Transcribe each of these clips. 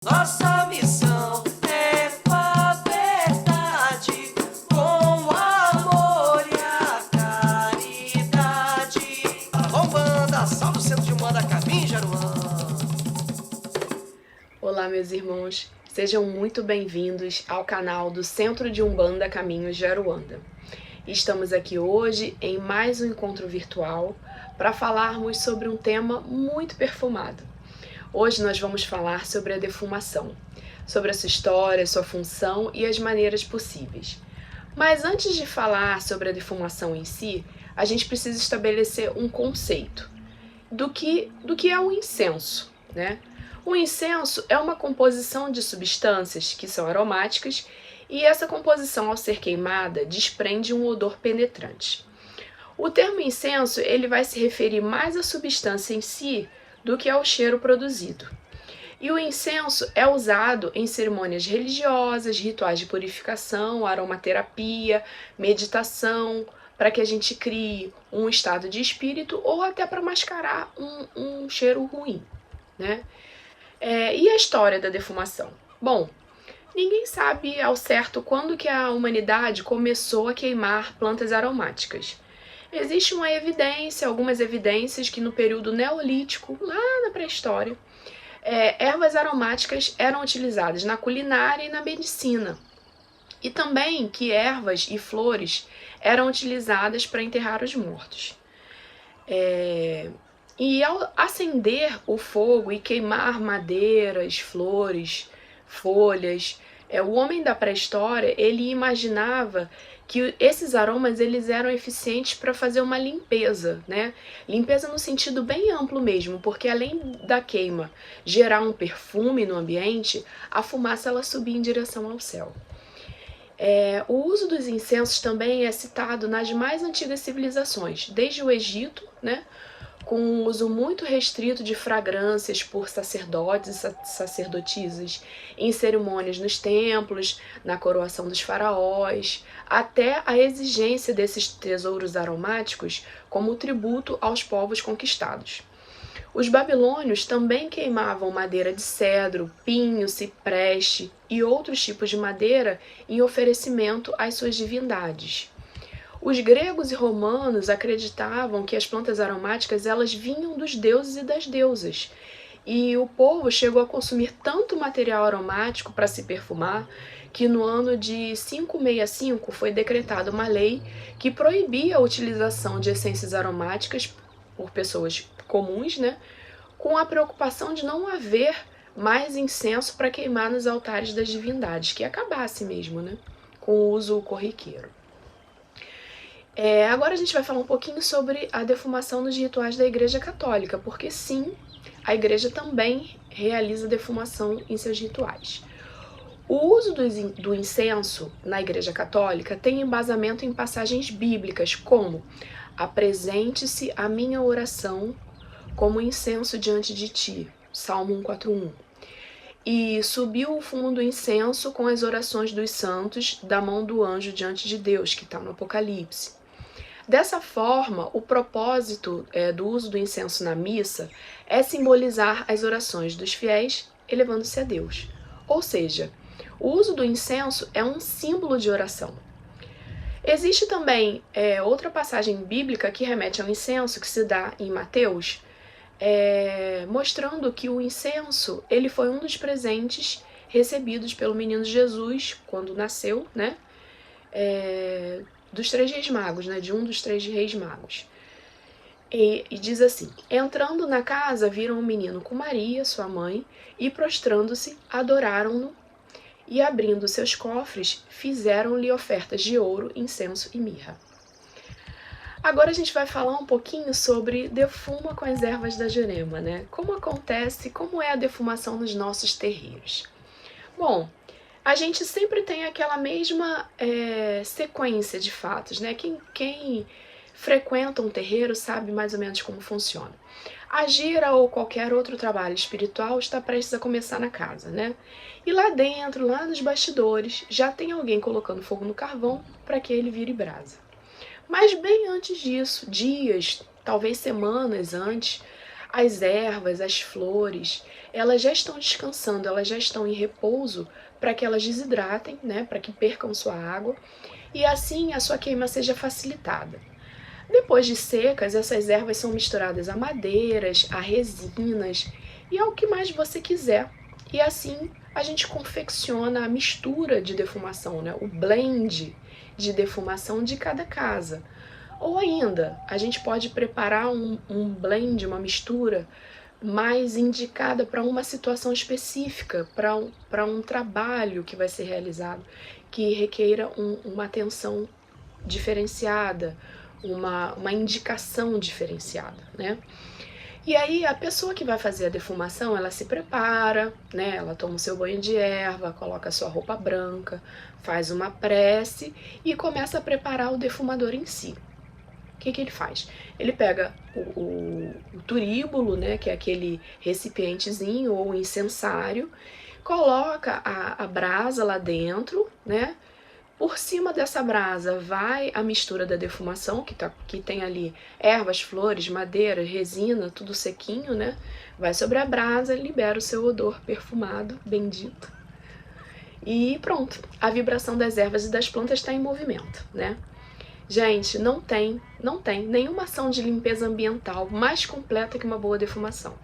Nossa missão é com a verdade, com o amor e a caridade. Rombanda, salve o centro de Umbanda, caminho, Jaruã. Olá, meus irmãos, sejam muito bem-vindos ao canal do Centro de Umbanda Caminhos de Aruanda. Estamos aqui hoje em mais um encontro virtual para falarmos sobre um tema muito perfumado. Hoje nós vamos falar sobre a defumação, sobre a sua história, sua função e as maneiras possíveis. Mas antes de falar sobre a defumação em si, a gente precisa estabelecer um conceito do que é o incenso, né? O incenso é uma composição de substâncias que são aromáticas e essa composição, ao ser queimada, desprende um odor penetrante. O termo incenso ele vai se referir mais à substância em si do que ao cheiro produzido. E o incenso é usado em cerimônias religiosas, rituais de purificação, aromaterapia, meditação, para que a gente crie um estado de espírito ou até para mascarar um cheiro ruim, né? E a história da defumação? Bom, ninguém sabe ao certo quando que a humanidade começou a queimar plantas aromáticas. Existe algumas evidências que no período neolítico, lá na pré-história, ervas aromáticas eram utilizadas na culinária e na medicina. E também que ervas e flores eram utilizadas para enterrar os mortos. E ao acender o fogo e queimar madeiras, flores, folhas, o homem da pré-história, ele imaginava que esses aromas eles eram eficientes para fazer uma limpeza, né? Limpeza no sentido bem amplo mesmo, porque além da queima gerar um perfume no ambiente, a fumaça ela subia em direção ao céu. O uso dos incensos também é citado nas mais antigas civilizações, desde o Egito, né? Com um uso muito restrito de fragrâncias por sacerdotes e sacerdotisas em cerimônias nos templos, na coroação dos faraós, até a exigência desses tesouros aromáticos como tributo aos povos conquistados. Os babilônios também queimavam madeira de cedro, pinho, cipreste e outros tipos de madeira em oferecimento às suas divindades. Os gregos e romanos acreditavam que as plantas aromáticas elas vinham dos deuses e das deusas. E o povo chegou a consumir tanto material aromático para se perfumar que no ano de 565 foi decretada uma lei que proibia a utilização de essências aromáticas por pessoas comuns, né, com a preocupação de não haver mais incenso para queimar nos altares das divindades, que acabasse mesmo, né, com o uso corriqueiro. Agora a gente vai falar um pouquinho sobre a defumação nos rituais da Igreja Católica, porque sim, a Igreja também realiza defumação em seus rituais. O uso do incenso na Igreja Católica tem embasamento em passagens bíblicas, como apresente-se a minha oração como incenso diante de ti, Salmo 141. E subiu o fumo do incenso com as orações dos santos da mão do anjo diante de Deus, que está no Apocalipse. Dessa forma, o propósito do uso do incenso na missa é simbolizar as orações dos fiéis elevando-se a Deus. Ou seja, o uso do incenso é um símbolo de oração. Existe também outra passagem bíblica que remete ao incenso, que se dá em Mateus, mostrando que o incenso ele foi um dos presentes recebidos pelo menino Jesus quando nasceu, né? Dos 3 reis magos, né? De um dos 3 reis magos. E diz assim: entrando na casa, viram o menino com Maria, sua mãe, e prostrando-se, adoraram-no, e abrindo seus cofres, fizeram-lhe ofertas de ouro, incenso e mirra. Agora a gente vai falar um pouquinho sobre defuma com as ervas da Jurema, né? Como acontece, como é a defumação nos nossos terreiros? Bom, a gente sempre tem aquela mesma sequência de fatos, né? Quem frequenta um terreiro sabe mais ou menos como funciona. A gira ou qualquer outro trabalho espiritual está prestes a começar na casa, né? E lá dentro, lá nos bastidores, já tem alguém colocando fogo no carvão para que ele vire brasa. Mas bem antes disso, dias, talvez semanas antes, As ervas, as flores, elas já estão descansando, elas já estão em repouso para que elas desidratem, né, para que percam sua água, e assim a sua queima seja facilitada. Depois de secas, essas ervas são misturadas a madeiras, a resinas e ao que mais você quiser. E assim a gente confecciona a mistura de defumação, né? O blend de defumação de cada casa. Ou ainda, a gente pode preparar um blend, uma mistura mais indicada para uma situação específica, para um trabalho que vai ser realizado, que requeira uma atenção diferenciada, uma indicação diferenciada, né? E aí a pessoa que vai fazer a defumação, ela se prepara, né? Ela toma o seu banho de erva, coloca a sua roupa branca, faz uma prece e começa a preparar o defumador em si. O que ele faz? Ele pega o turíbulo, né, que é aquele recipientezinho ou incensário, coloca a brasa lá dentro, né? Por cima dessa brasa vai a mistura da defumação, que tem ali ervas, flores, madeira, resina, tudo sequinho, né? Vai sobre a brasa, libera o seu odor perfumado, bendito. E pronto, a vibração das ervas e das plantas está em movimento, né? Gente, não tem nenhuma ação de limpeza ambiental mais completa que uma boa defumação.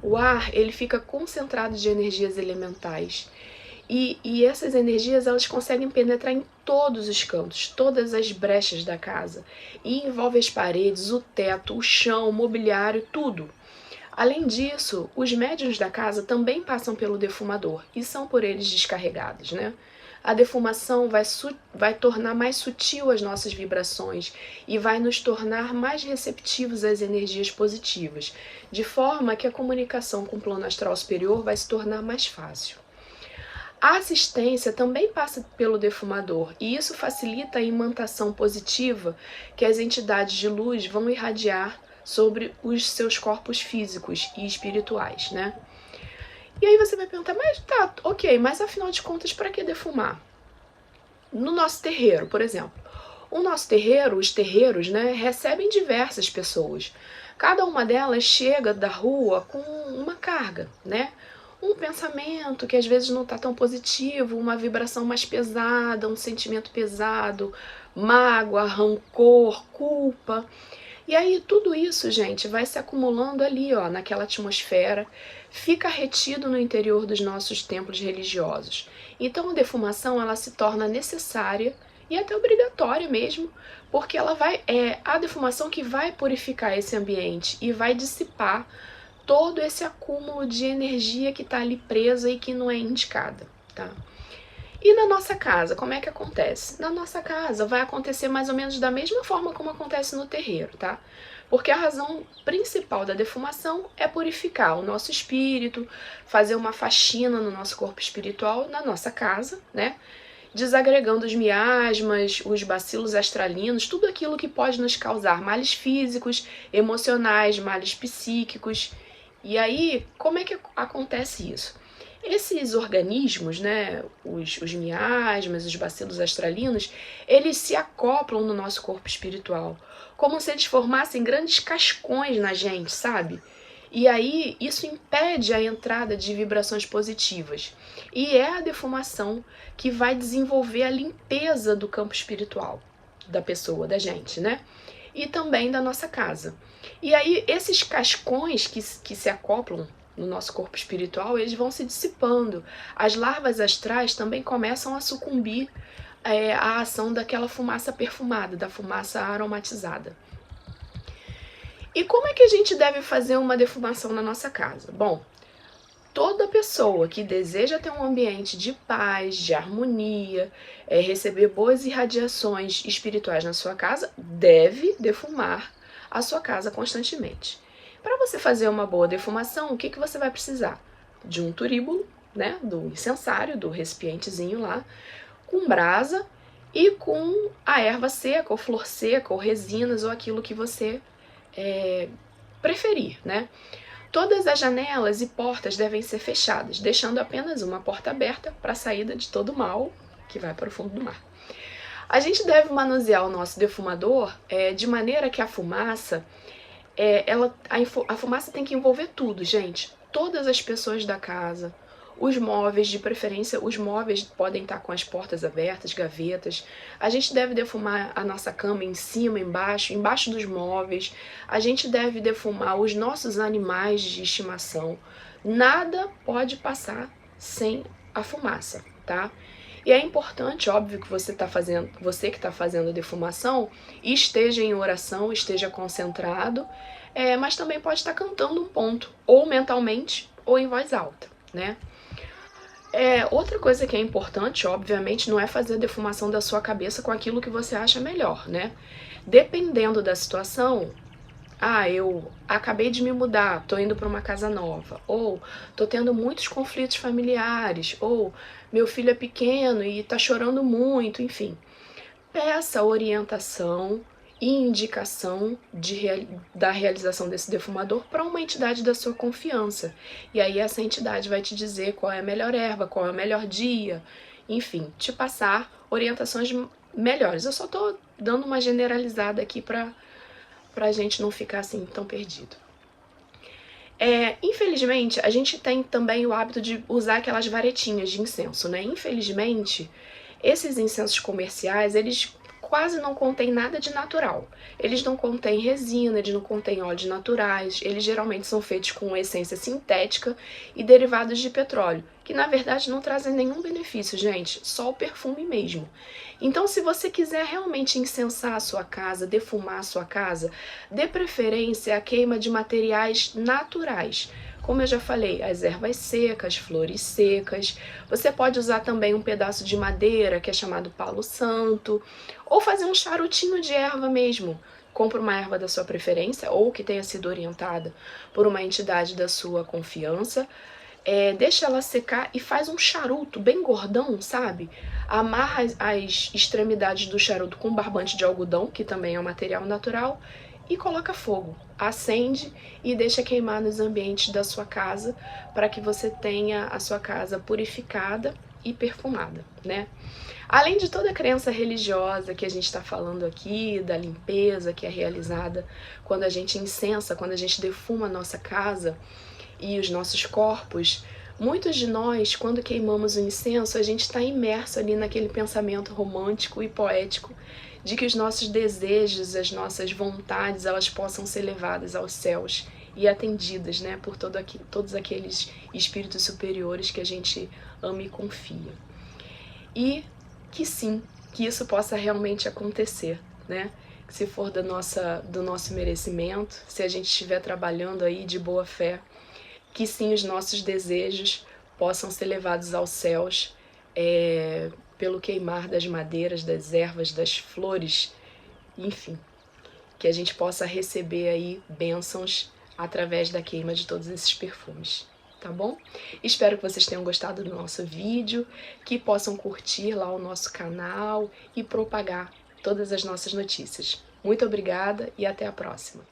O ar, ele fica concentrado de energias elementais. E essas energias, elas conseguem penetrar em todos os cantos, todas as brechas da casa. E envolve as paredes, o teto, o chão, o mobiliário, tudo. Além disso, os médiuns da casa também passam pelo defumador e são por eles descarregados, né? A defumação vai tornar mais sutil as nossas vibrações e vai nos tornar mais receptivos às energias positivas, de forma que a comunicação com o plano astral superior vai se tornar mais fácil. A assistência também passa pelo defumador e isso facilita a imantação positiva que as entidades de luz vão irradiar sobre os seus corpos físicos e espirituais, né? E aí você vai perguntar, mas tá, ok, mas afinal de contas, para que defumar? No nosso terreiro, por exemplo. O nosso terreiro, os terreiros, né, recebem diversas pessoas. Cada uma delas chega da rua com uma carga, né? Um pensamento que às vezes não está tão positivo, uma vibração mais pesada, um sentimento pesado, mágoa, rancor, culpa. E aí tudo isso, gente, vai se acumulando ali, ó, naquela atmosfera, fica retido no interior dos nossos templos religiosos. Então a defumação, ela se torna necessária e até obrigatória mesmo, porque é a defumação que vai purificar esse ambiente e vai dissipar todo esse acúmulo de energia que está ali presa e que não é indicada, tá? E na nossa casa, como é que acontece? Na nossa casa vai acontecer mais ou menos da mesma forma como acontece no terreiro, tá? Porque a razão principal da defumação é purificar o nosso espírito, fazer uma faxina no nosso corpo espiritual, na nossa casa, né? Desagregando os miasmas, os bacilos astralinos, tudo aquilo que pode nos causar males físicos, emocionais, males psíquicos. E aí, como é que acontece isso? Esses organismos, né, os miasmas, os bacilos astralinos, eles se acoplam no nosso corpo espiritual, como se eles formassem grandes cascões na gente, sabe? E aí isso impede a entrada de vibrações positivas. E é a defumação que vai desenvolver a limpeza do campo espiritual da pessoa, da gente, né? E também da nossa casa. E aí esses cascões que se acoplam no nosso corpo espiritual, eles vão se dissipando. As larvas astrais também começam a sucumbir à ação daquela fumaça perfumada, da fumaça aromatizada. E como é que a gente deve fazer uma defumação na nossa casa? Bom, toda pessoa que deseja ter um ambiente de paz, de harmonia, receber boas irradiações espirituais na sua casa, deve defumar a sua casa constantemente. Para você fazer uma boa defumação, o que você vai precisar? De um turíbulo, né, do incensário, do recipientezinho lá, com brasa e com a erva seca, ou flor seca, ou resinas, ou aquilo que você preferir, né? Todas as janelas e portas devem ser fechadas, deixando apenas uma porta aberta para a saída de todo o mal que vai para o fundo do mar. A gente deve manusear o nosso defumador de maneira que a fumaça a fumaça tem que envolver tudo, gente. Todas as pessoas da casa, os móveis, de preferência, os móveis podem estar com as portas abertas, gavetas. A gente deve defumar a nossa cama em cima, embaixo dos móveis. A gente deve defumar os nossos animais de estimação. Nada pode passar sem a fumaça, tá? E é importante, óbvio, que você que está fazendo a defumação, esteja em oração, esteja concentrado, mas também pode estar cantando um ponto, ou mentalmente, ou em voz alta, né? Outra coisa que é importante, obviamente, não é fazer a defumação da sua cabeça com aquilo que você acha melhor, né? Dependendo da situação, eu acabei de me mudar, tô indo para uma casa nova, ou tô tendo muitos conflitos familiares, ou meu filho é pequeno e tá chorando muito, enfim. Peça orientação e indicação da realização desse defumador para uma entidade da sua confiança. E aí essa entidade vai te dizer qual é a melhor erva, qual é o melhor dia, enfim, te passar orientações melhores. Eu só tô dando uma generalizada aqui pra gente não ficar assim tão perdido. Infelizmente, a gente tem também o hábito de usar aquelas varetinhas de incenso, né? Infelizmente, esses incensos comerciais, eles quase não contêm nada de natural. Eles não contêm resina, eles não contêm óleos naturais, eles geralmente são feitos com essência sintética e derivados de petróleo, que na verdade não trazem nenhum benefício, gente, só o perfume mesmo. Então, se você quiser realmente incensar a sua casa, defumar a sua casa, dê preferência à queima de materiais naturais. Como eu já falei, as ervas secas, flores secas. Você pode usar também um pedaço de madeira, que é chamado palo santo, ou fazer um charutinho de erva mesmo. Compra uma erva da sua preferência, ou que tenha sido orientada por uma entidade da sua confiança. Deixa ela secar e faz um charuto bem gordão, sabe? Amarra as extremidades do charuto com barbante de algodão, que também é um material natural, e coloca fogo, acende e deixa queimar nos ambientes da sua casa para que você tenha a sua casa purificada e perfumada, né? Além de toda a crença religiosa que a gente está falando aqui, da limpeza que é realizada quando a gente incensa, quando a gente defuma a nossa casa e os nossos corpos, muitos de nós, quando queimamos o incenso, a gente está imerso ali naquele pensamento romântico e poético de que os nossos desejos, as nossas vontades, elas possam ser levadas aos céus e atendidas, né, por todos aqueles espíritos superiores que a gente ama e confia. E que sim, que isso possa realmente acontecer, né? Que se for do nosso merecimento, se a gente estiver trabalhando aí de boa fé, que sim, os nossos desejos possam ser levados aos céus, pelo queimar das madeiras, das ervas, das flores, enfim, que a gente possa receber aí bênçãos através da queima de todos esses perfumes, tá bom? Espero que vocês tenham gostado do nosso vídeo, que possam curtir lá o nosso canal e propagar todas as nossas notícias. Muito obrigada e até a próxima!